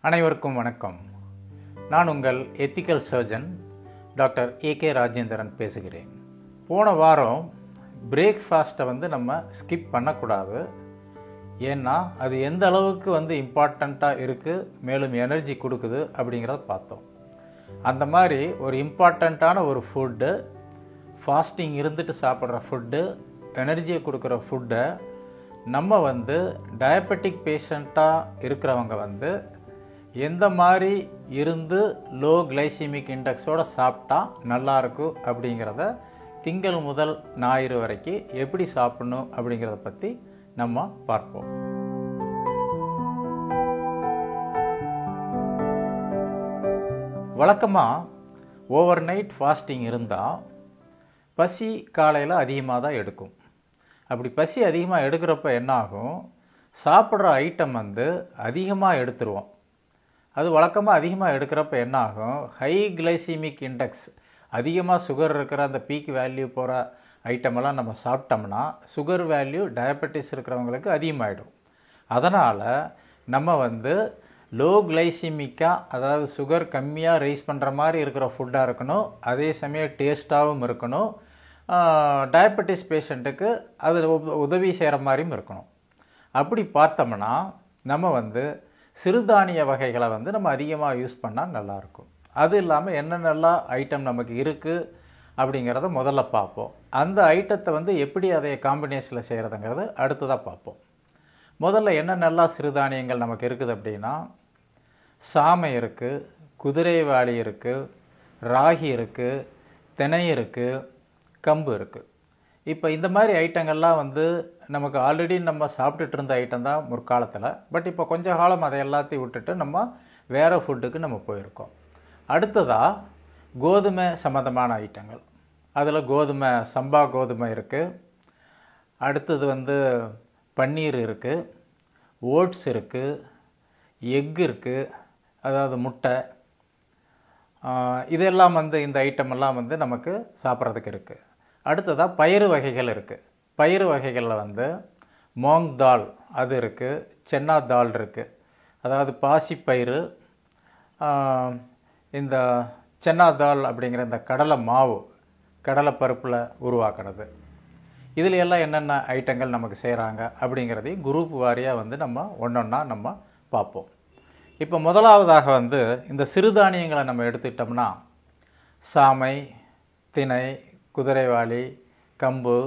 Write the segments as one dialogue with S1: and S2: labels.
S1: அனைவருக்கும் வணக்கம். நான் உங்கள் ethical surgeon doctor AK Rajendran பேசுகிறேன். போன வாரம் பிரேக்ஃபாஸ்ட்டை நம்ம ஸ்கிப் பண்ணக்கூடாது. ஏன்னா அது எந்த அளவுக்கு இம்பார்ட்டண்ட்டாக இருக்குது, மேலும் எனர்ஜி கொடுக்குது அப்படிங்கிறத பார்த்தோம். அந்த மாதிரி ஒரு இம்பார்ட்டண்ட்டான ஒரு ஃபுட்டு, ஃபாஸ்டிங் இருந்துட்டு சாப்பிட்ற ஃபுட்டு, எனர்ஜியை கொடுக்குற ஃபுட்டை நம்ம டயபெட்டிக் பேஷண்ட்டாக இருக்கிறவங்க எந்த மாதிரி இருந்து லோ கிளைசிமிக் இண்டெக்ஸோடு சாப்பிட்டா நல்லாயிருக்கும் அப்படிங்கிறத திங்கள் முதல் ஞாயிறு வரைக்கும் எப்படி சாப்பிடணும் அப்படிங்கிறத பற்றி நம்ம பார்ப்போம். வழக்கமாக ஓவர் நைட் ஃபாஸ்டிங் இருந்தால் பசி காலையில் அதிகமாக தான் எடுக்கும். அப்படி பசி அதிகமாக எடுக்கிறப்ப என்னாகும், சாப்பிட்ற ஐட்டம் அதிகமாக எடுத்துருவோம். அது வழக்கமாக அதிகமாக எடுக்கிறப்ப என்னாகும், ஹை கிளைசிமிக் இண்டெக்ஸ் அதிகமாக சுகர் இருக்கிற அந்த பீக் வேல்யூ போகிற ஐட்டமெல்லாம் நம்ம சாப்பிட்டோம்னா சுகர் வேல்யூ டயபெட்டிஸ் இருக்கிறவங்களுக்கு அதிகமாகிடும். அதனால் நம்ம லோ கிளைசிமிக்காக, அதாவது சுகர் கம்மியாக ரைஸ் பண்ணுற மாதிரி இருக்கிற ஃபுட்டாக இருக்கணும், அதே சமயம் டேஸ்ட்டாகவும் இருக்கணும், டயபெட்டிஸ் பேஷண்ட்டுக்கு அது உதவி செய்கிற மாதிரியும் இருக்கணும். அப்படி பார்த்தோம்னா நம்ம சிறுதானிய வகைகளை நம்ம அதிகமாக யூஸ் பண்ணால் நல்லாயிருக்கும். அது இல்லாமல் என்னென்னலாம் ஐட்டம் நமக்கு இருக்குது அப்படிங்கிறத முதல்ல பார்ப்போம். அந்த ஐட்டத்தை எப்படி அதை காம்பினேஷனில் செய்கிறதுங்கிறது அடுத்ததாக பார்ப்போம். முதல்ல என்னென்னலாம் சிறுதானியங்கள் நமக்கு இருக்குது அப்படின்னா, சாமை இருக்குது, குதிரைவாளி இருக்குது, ராகி இருக்குது, தினை இருக்குது, கம்பு இருக்குது. இப்போ இந்த மாதிரி ஐட்டங்கள்லாம் நமக்கு ஆல்ரெடி நம்ம சாப்பிட்டுட்டு இருந்த ஐட்டம் தான் முற்காலத்தில். பட் இப்போ கொஞ்ச காலம் அதை எல்லாத்தையும் விட்டுட்டு நம்ம வேறு ஃபுட்டுக்கு நம்ம போயிருக்கோம். அடுத்ததாக கோதுமை சம்மந்தமான ஐட்டங்கள். அதில் கோதுமை, சம்பா கோதுமை இருக்குது. அடுத்தது பன்னீர் இருக்குது, ஓட்ஸ் இருக்குது, எக் இருக்குது, அதாவது முட்டை. இதெல்லாம் இந்த ஐட்டமெல்லாம் நமக்கு சாப்பிட்றதுக்கு இருக்குது. அடுத்ததாக பயிறு வகைகள் இருக்குது. பயிறு வகைகளில் மோங் தால் அது இருக்குது, சென்னா தால் இருக்குது. அதாவது பாசிப்பயிறு, இந்த சென்னா தால் அப்படிங்கிற இந்த கடலை மாவு, கடலை பருப்பில் உருவாக்குறது. இதில் எல்லாம் என்னென்ன ஐட்டங்கள் நமக்கு செய்கிறாங்க அப்படிங்கிறதையும் குரூப் வாரியாக நம்ம ஒன்றொன்னா நம்ம பார்ப்போம். இப்போ முதலாவதாக இந்த சிறுதானியங்களை நம்ம எடுத்துக்கிட்டோம்னா, சாமை, தினை, குதிரைவாளி, கம்பு,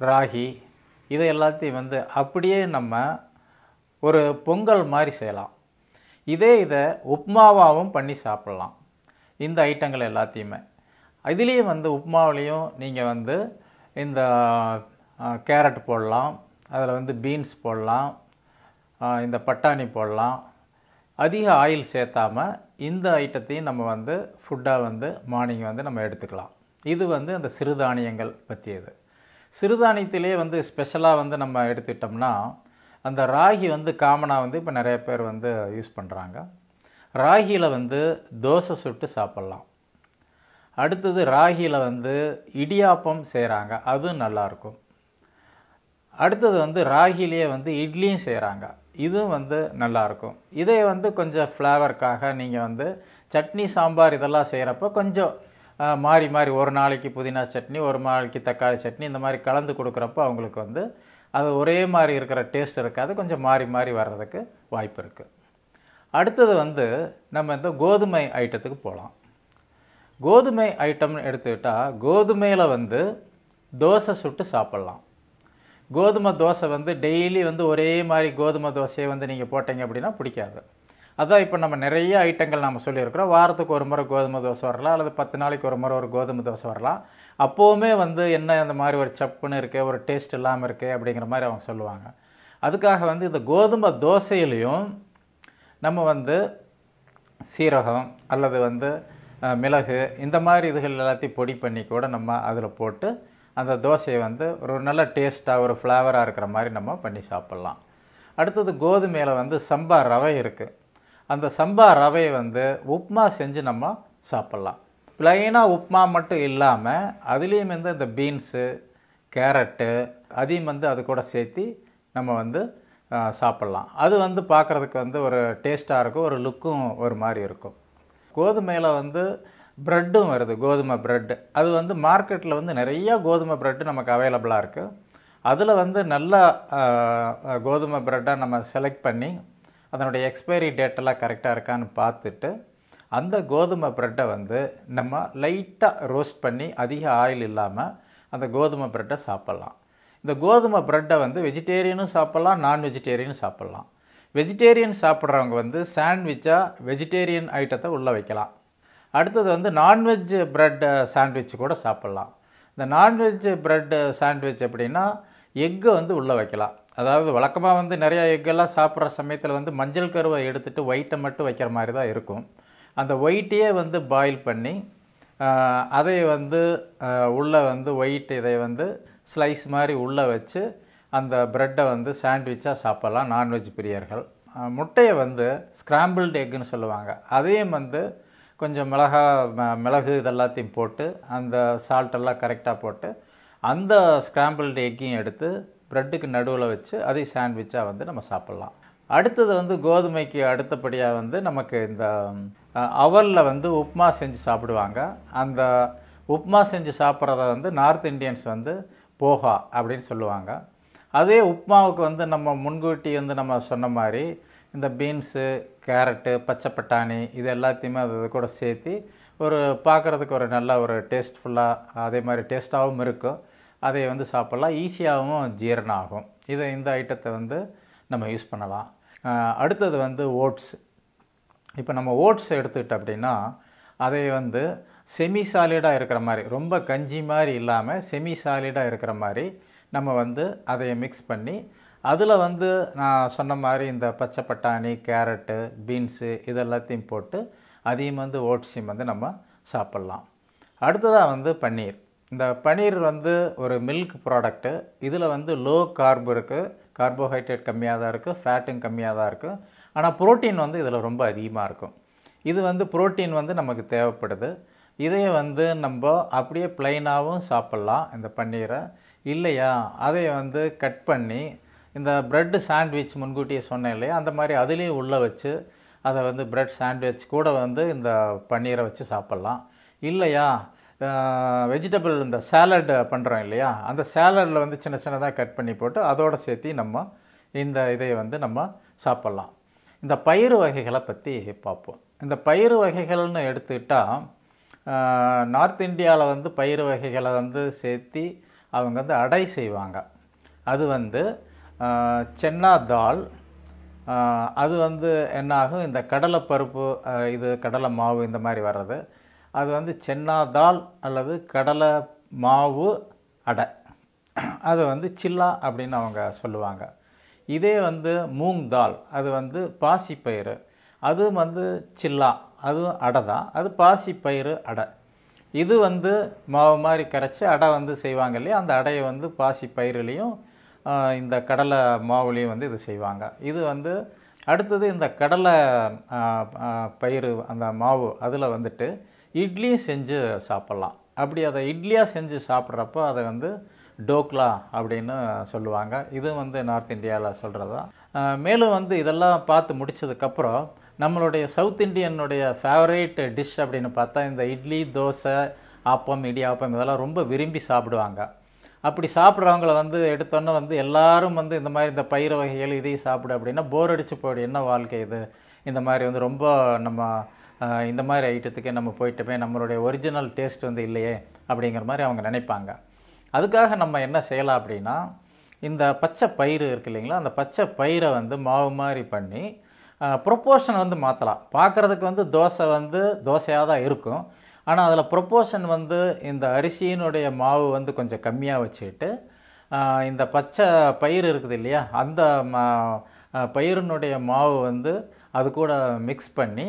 S1: ராகி, இதை எல்லாத்தையும் அப்படியே நம்ம ஒரு பொங்கல் மாதிரி செய்யலாம். இதை உப்மாவாகவும் பண்ணி சாப்பிட்லாம். இந்த ஐட்டங்கள் எல்லாத்தையுமே இதுலேயும் உப்மாவிலையும் நீங்கள் இந்த கேரட் போடலாம், அதில் பீன்ஸ் போடலாம், இந்த பட்டாணி போடலாம். அதிக ஆயில் சேர்த்தாமல் இந்த ஐட்டத்தையும் நம்ம ஃபுட்டாக மார்னிங் நம்ம எடுத்துக்கலாம். இது அந்த சிறுதானியங்கள் பற்றியது. சிறுதானியத்திலே ஸ்பெஷலாக நம்ம எடுத்துக்கிட்டோம்னா, அந்த ராகி காமனாக இப்போ நிறைய பேர் யூஸ் பண்ணுறாங்க. ராகியில் தோசை சுட்டு சாப்பிட்லாம். அடுத்தது ராகியில் இடியாப்பம் செய்கிறாங்க, அதுவும் நல்லாயிருக்கும். அடுத்தது ராகிலேயே இட்லியும் செய்கிறாங்க, இதுவும் நல்லாயிருக்கும். இதே கொஞ்சம் ஃப்ளேவருக்காக நீங்கள் சட்னி, சாம்பார் இதெல்லாம் செய்கிறப்ப கொஞ்சம் மாறி மாறி, ஒரு நாளைக்கு புதினா சட்னி, ஒரு நாளைக்கு தக்காளி சட்னி, இந்த மாதிரி கலந்து கொடுக்குறப்ப அவங்களுக்கு அது ஒரே மாதிரி இருக்கிற டேஸ்ட் இருக்காது, கொஞ்சம் மாறி மாறி வர்றதுக்கு வாய்ப்பு இருக்குது. அடுத்தது நம்ம இந்த கோதுமை ஐட்டத்துக்கு போகலாம். கோதுமை ஐட்டம்னு எடுத்துக்கிட்டால், கோதுமையில் தோசை சுட்டு சாப்பிட்லாம். கோதுமை தோசை டெய்லி ஒரே மாதிரி கோதுமை தோசையை நீங்கள் போட்டீங்க அப்படின்னா பிடிக்காது. அதான் இப்போ நம்ம நிறைய ஐட்டங்கள் நம்ம சொல்லியிருக்கிறோம். வாரத்துக்கு ஒரு முறை கோதுமை தோசை வரலாம், அல்லது 10 நாளைக்கு ஒரு முறை ஒரு கோதுமை தோசை வரலாம். அப்போவுமே என்ன அந்த மாதிரி ஒரு சப்புன்னு இருக்குது, ஒரு டேஸ்ட் இல்லாமல் இருக்குது அப்படிங்கிற மாதிரி அவங்க சொல்லுவாங்க. அதுக்காக இந்த கோதுமை தோசையிலையும் நம்ம சீரகம் அல்லது மிளகு, இந்த மாதிரி இதுகள் எல்லாத்தையும் பொடி பண்ணி கூட நம்ம அதில் போட்டு அந்த தோசையை ஒரு நல்ல டேஸ்ட்டாக, ஒரு ஃப்ளேவராக இருக்கிற மாதிரி நம்ம பண்ணி சாப்பிட்லாம். அடுத்தது கோதுமையில் சம்பா ரவை இருக்குது. அந்த சம்பா ரவையை உப்மா செஞ்சு நம்ம சாப்பிட்லாம். ப்ளைனாக உப்மா மட்டும் இல்லாமல் அதுலேயும் இந்த பீன்ஸு, கேரட்டு அதையும் அது கூட சேர்த்து நம்ம சாப்பிட்லாம். அது வந்து பார்க்குறதுக்கு வந்து ஒரு டேஸ்ட்டாக இருக்கும், ஒரு லுக்கும் ஒரு மாதிரி இருக்கும். கோதுமையில் வந்து ப்ரெட்டும் வருது, கோதுமை ப்ரெட்டு. அது வந்து மார்க்கெட்டில் வந்து நிறையா கோதுமை ப்ரெட்டு நமக்கு அவைலபிளாக இருக்குது. அதில் வந்து நல்ல கோதுமை ப்ரெட்டாக நம்ம செலக்ட் பண்ணி அதனுடைய எக்ஸ்பைரி டேட்டெல்லாம் கரெக்டாக இருக்கான்னு பார்த்துட்டு அந்த கோதுமை ப்ரெட்டை வந்து நம்ம லைட்டாக ரோஸ்ட் பண்ணி அதிக ஆயில் இல்லாமல் அந்த கோதுமை ப்ரெட்டை சாப்பிட்லாம். இந்த கோதுமை ப்ரெட்டை வந்து வெஜிடேரியனும் சாப்பிட்லாம், நான் வெஜிடேரியனும் சாப்பிட்லாம். வெஜிடேரியன் சாப்பிட்றவங்க வந்து சாண்ட்விச்சாக வெஜிடேரியன் ஐட்டத்தை உள்ளே வைக்கலாம். அடுத்தது வந்து நான்வெஜ் ப்ரெட் சாண்ட்விச் கூட சாப்பிட்லாம். இந்த நான்வெஜ் ப்ரெட் சாண்ட்விச் எப்படின்னா எக்கை வந்து உள்ளே வைக்கலாம். அதாவது வழக்கமாக வந்து நிறையா எக்கெல்லாம் சாப்பிட்ற சமயத்தில் வந்து மஞ்சள் கருவை எடுத்துகிட்டு ஒயிட்டை மட்டும் வைக்கிற மாதிரி தான் இருக்கும். அந்த ஒயிட்டையே வந்து பாயில் பண்ணி அதை வந்து உள்ளே வந்து ஒயிட் இதை வந்து ஸ்லைஸ் மாதிரி உள்ளே வச்சு அந்த ப்ரெட்டை வந்து சாண்ட்விச்சாக சாப்பிட்லாம் நான்வெஜ் பிரியர்கள். முட்டையை வந்து ஸ்க்ராம்பிள்டு எக்குன்னு சொல்லுவாங்க. அதையும் வந்து கொஞ்சம் மிளகு இதெல்லாத்தையும் போட்டு அந்த சால்ட்டெல்லாம் கரெக்டாக போட்டு அந்த ஸ்க்ராம்பிள்டு எக்கையும் எடுத்து ப்ரெட்டுக்கு நடுவில் வச்சு அதை சாண்ட்விச்சாக வந்து நம்ம சாப்பிட்லாம். அடுத்தது வந்து கோதுமைக்கு அடுத்தபடியாக வந்து நமக்கு இந்த அவலில் வந்து உப்மா செஞ்சு சாப்பிடுவாங்க. அந்த உப்மா செஞ்சு சாப்பிட்றத வந்து நார்த் இண்டியன்ஸ் வந்து போஹா அப்படின்னு சொல்லுவாங்க. அதே உப்மாவுக்கு வந்து நம்ம முன்கூட்டி வந்து நம்ம சொன்ன மாதிரி இந்த பீன்ஸு, கேரட்டு, பச்சை பட்டாணி இது எல்லாத்தையுமே அது கூட சேர்த்து ஒரு பார்க்குறதுக்கு ஒரு நல்ல ஒரு டேஸ்ட்ஃபுல்லாக அதே மாதிரி டேஸ்ட்டாகவும் இருக்கும். அதை வந்து சாப்பிட்லாம், ஈஸியாகவும் ஜீரணம் ஆகும். இந்த ஐட்டத்தை வந்து நம்ம யூஸ் பண்ணலாம். அடுத்தது வந்து ஓட்ஸ். இப்போ நம்ம ஓட்ஸ் எடுத்துக்கிட்டோம் அப்படின்னா அதை வந்து செமி சாலிடாக இருக்கிற மாதிரி, ரொம்ப கஞ்சி மாதிரி இல்லாமல் செமி சாலிடாக இருக்கிற மாதிரி நம்ம வந்து அதை மிக்ஸ் பண்ணி அதில் வந்து நான் சொன்ன மாதிரி இந்த பச்சை பட்டாணி, கேரட்டு, பீன்ஸு இதெல்லாத்தையும் போட்டு அதையும் வந்து ஓட்ஸையும் வந்து நம்ம சாப்பிட்லாம். அடுத்ததாக வந்து பன்னீர். இந்த பன்னீர் வந்து ஒரு மில்க் ப்ராடக்ட்டு. இதில் வந்து லோ கார்பு இருக்குது, கார்போஹைட்ரேட் கம்மியாக தான் இருக்குது, ஃபேட்டும் கம்மியாக தான் இருக்குது. ஆனால் புரோட்டீன் வந்து இதில் ரொம்ப அதிகமாக இருக்கும். இது வந்து புரோட்டீன் வந்து நமக்கு தேவைப்படுது. இதையே வந்து நம்ம அப்படியே ப்ளைனாகவும் சாப்பிட்லாம் இந்த பன்னீரை. இல்லையா அதை வந்து கட் பண்ணி இந்த ப்ரெட்டு சாண்ட்விச் முன்கூட்டியே சொன்னேன் இல்லையா, அந்த மாதிரி அதுலேயும் உள்ளே வச்சு அதை வந்து ப்ரெட் சாண்ட்விச் கூட வந்து இந்த பன்னீரை வச்சு சாப்பிட்லாம். இல்லையா வெஜிடபிள் இந்த சாலட் பண்ணுறோம் இல்லையா, அந்த சாலடில் வந்து சின்ன சின்னதாக கட் பண்ணி போட்டு அதோடு சேர்த்து நம்ம இந்த இதை வந்து நம்ம சாப்பிட்லாம். இந்த பயிறு வகைகளை பற்றி பார்ப்போம். இந்த பயிறு வகைகள்னு எடுத்துக்கிட்டால் நார்த் இந்தியாவில் வந்து பயிறு வகைகளை வந்து சேர்த்து அவங்க வந்து அடை செய்வாங்க. அது வந்து சென்னா தால். அது வந்து என்னாகும், இந்த கடலைப்பருப்பு இது கடலை மாவு இந்த மாதிரி வர்றது அது வந்து சென்னா தால் அல்லது கடலை மாவு அடை. அது வந்து சில்லா அப்படின்னு அவங்க சொல்லுவாங்க. இதே வந்து மூங் தால், அது வந்து பாசிப்பயிறு, அதுவும் வந்து சில்லா, அதுவும் அடை தான், அது பாசிப்பயிறு அடை. இது வந்து மாவு மாதிரி கரைச்சி அடை வந்து செய்வாங்க இல்லையா, அந்த அடையை வந்து பாசிப்பயிறுலேயும் இந்த கடலை மாவுலேயும் வந்து இது செய்வாங்க. இது வந்து அடுத்தது இந்த கடலை பயிறு அந்த மாவு அதில் வந்துட்டு இட்லியும் செஞ்சு சாப்பிட்லாம். அப்படி அதை இட்லியாக செஞ்சு சாப்பிட்றப்போ அதை வந்து டோக்லா அப்படின்னு சொல்லுவாங்க. இது வந்து நார்த் இந்தியாவில் சொல்கிறது தான். மேலும் வந்து இதெல்லாம் பார்த்து முடித்ததுக்கப்புறம் நம்மளுடைய சவுத் இண்டியனுடைய ஃபேவரேட் டிஷ் அப்படின்னு பார்த்தா இந்த இட்லி, தோசை, ஆப்பம், இடியாப்பம் இதெல்லாம் ரொம்ப விரும்பி சாப்பிடுவாங்க. அப்படி சாப்பிட்றவங்கள வந்து எடுத்தோன்னே வந்து எல்லாரும் வந்து இந்த மாதிரி இந்த பயிறு வகைகள் இதையும் சாப்பிடு அப்படின்னா போர் அடிச்சு போய்டும். என்ன வாழ்க்கை இது, இந்த மாதிரி வந்து ரொம்ப நம்ம இந்த மாதிரி ஐட்டத்துக்கே நம்ம போயிட்டோமே, நம்மளுடைய ஒரிஜினல் டேஸ்ட் வந்து இல்லையே அப்படிங்கிற மாதிரி அவங்க நினைப்பாங்க. அதுக்காக நம்ம என்ன செய்யலாம் அப்படின்னா, இந்த பச்சை பயிறு இருக்கு இல்லைங்களா, அந்த பச்சை பயிரை வந்து மாவு மாதிரி பண்ணி ப்ரொப்போர்ஷன் வந்து மாற்றலாம். பார்க்குறதுக்கு வந்து தோசை வந்து தோசையாக தான் இருக்கும். ஆனால் அதில் ப்ரொப்போர்ஷன் வந்து இந்த அரிசியினுடைய மாவு வந்து கொஞ்சம் கம்மியாக வச்சுக்கிட்டு இந்த பச்சை பயிறு இருக்குது இல்லையா, அந்த பயிரினுடைய மாவு வந்து அது கூட மிக்ஸ் பண்ணி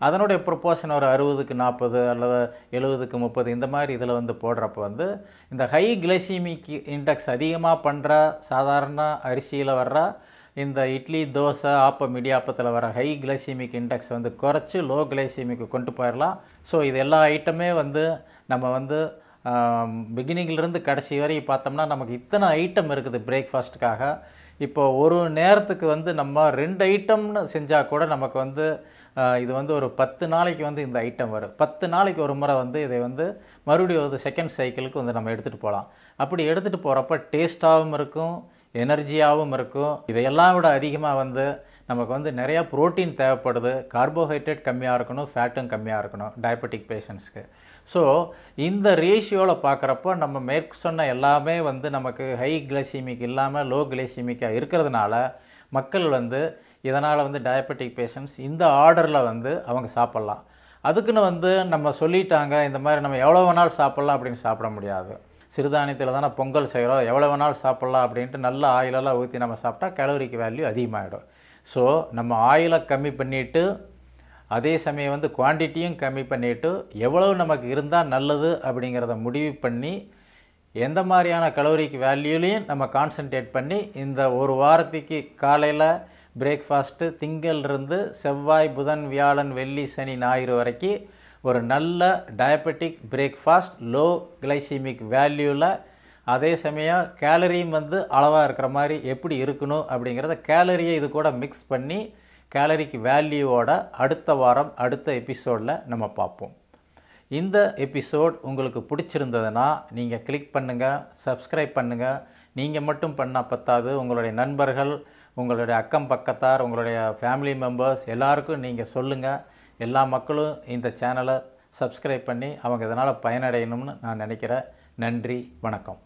S1: அதனுடைய ப்ரொப்போர்ஷன் ஒரு 60க்கு 40 அல்லது 70க்கு 30 இந்த மாதிரி இதில் வந்து போடுறப்போ வந்து இந்த ஹை கிளைசிமிக் இண்டெக்ஸ் அதிகமாக பண்ணுற சாதாரண அரிசியில் வர்ற இந்த இட்லி, தோசை, ஆப்பம், இடியாப்பத்தில் வர ஹை கிளைசிமிக் இண்டெக்ஸ் வந்து குறைச்சி லோ கிளைசிமிக்கு கொண்டு போயிடலாம். ஸோ இது எல்லா ஐட்டமே வந்து நம்ம வந்து பிகினிங்கிலிருந்து கடைசி வரைக்கும் பார்த்தோம்னா நமக்கு இத்தனை ஐட்டம் இருக்குது பிரேக்ஃபாஸ்ட்டுக்காக. இப்போ ஒரு நேரத்துக்கு வந்து நம்ம 2 ஐட்டம்னு செஞ்சால் கூட நமக்கு வந்து இது வந்து ஒரு 10 நாளைக்கு வந்து இந்த ஐட்டம் வரும். 10 நாளைக்கு ஒரு முறை வந்து இதை வந்து மறுபடியும் வந்து செகண்ட் சைக்கிளுக்கு வந்து நம்ம எடுத்துகிட்டு போகலாம். அப்படி எடுத்துகிட்டு போகிறப்ப டேஸ்ட்டாகவும் இருக்கும், எனர்ஜியாகவும் இருக்கும். இதையெல்லாம் விட அதிகமாக வந்து நமக்கு வந்து நிறையா புரோட்டீன் தேவைப்படுது. கார்போஹைட்ரேட் கம்மியாக இருக்கணும், ஃபேட்டும் கம்மியாக இருக்கணும் டயபெட்டிக் பேஷண்ட்ஸ்க்கு. ஸோ இந்த ரேஷியோவில் பார்க்குறப்போ நம்ம மேற்சொன்ன எல்லாமே வந்து நமக்கு ஹை கிளைசிமிக் இல்லாமல் லோ கிளைசிமிக்காக இருக்கிறதுனால மக்கள் வந்து இதனால் வந்து டயபெட்டிக் பேஷண்ட்ஸ் இந்த ஆர்டரில் வந்து அவங்க சாப்பிட்லாம். அதுக்குன்னு வந்து நம்ம சொல்லிட்டாங்க இந்த மாதிரி நம்ம எவ்வளோ வேணாலும் சாப்பிட்லாம் அப்படின்னு சாப்பிட முடியாது. சிறுதானியத்தில் தானே பொங்கல் செய்கிறோம், எவ்வளோ வேணாலும் சாப்பிட்லாம் அப்படின்ட்டு நல்ல ஆயிலெல்லாம் ஊற்றி நம்ம சாப்பிட்டா கேலோரிக்கு வேல்யூ அதிகமாகிடும். ஸோ நம்ம ஆயிலை கம்மி பண்ணிவிட்டு அதே சமயம் வந்து குவான்டிட்டியும் கம்மி பண்ணிவிட்டு எவ்வளவு நமக்கு இருந்தால் நல்லது அப்படிங்கிறத முடிவு பண்ணி எந்த மாதிரியான கலோரிக்கு வேல்யூலையும் நம்ம கான்சன்ட்ரேட் பண்ணி இந்த ஒரு வாரத்துக்கு காலையில் பிரேக்ஃபாஸ்ட்டு திங்கள்லேருந்து செவ்வாய் புதன் வியாழன் வெள்ளி சனி ஞாயிறு வரைக்கும் ஒரு நல்ல டயபெட்டிக் பிரேக்ஃபாஸ்ட் லோ கிளைசிமிக் வேல்யூவில் அதே சமயம் கேலரியும் வந்து அளவாக இருக்கிற மாதிரி எப்படி இருக்கணும் அப்படிங்கிறத கேலரியை இது கூட மிக்ஸ் பண்ணி கேலரிக்கு வேல்யூவோட அடுத்த வாரம் அடுத்த எபிசோடில் நம்ம பார்ப்போம். இந்த எபிசோட் உங்களுக்கு பிடிச்சிருந்ததுன்னா நீங்கள் கிளிக் பண்ணுங்கள், சப்ஸ்கிரைப் பண்ணுங்கள். நீங்கள் மட்டும் பண்ணால் பத்தாது, உங்களுடைய நண்பர்கள், உங்களுடைய அக்கம் பக்கத்தார், உங்களுடைய ஃபேமிலி மெம்பர்ஸ் எல்லாருக்கும் நீங்கள் சொல்லுங்கள். எல்லா மக்களும் இந்த சேனலை சப்ஸ்கிரைப் பண்ணி அவங்க இதனால் பயனடையணும்னு நான் நினைக்கிறேன். நன்றி, வணக்கம்.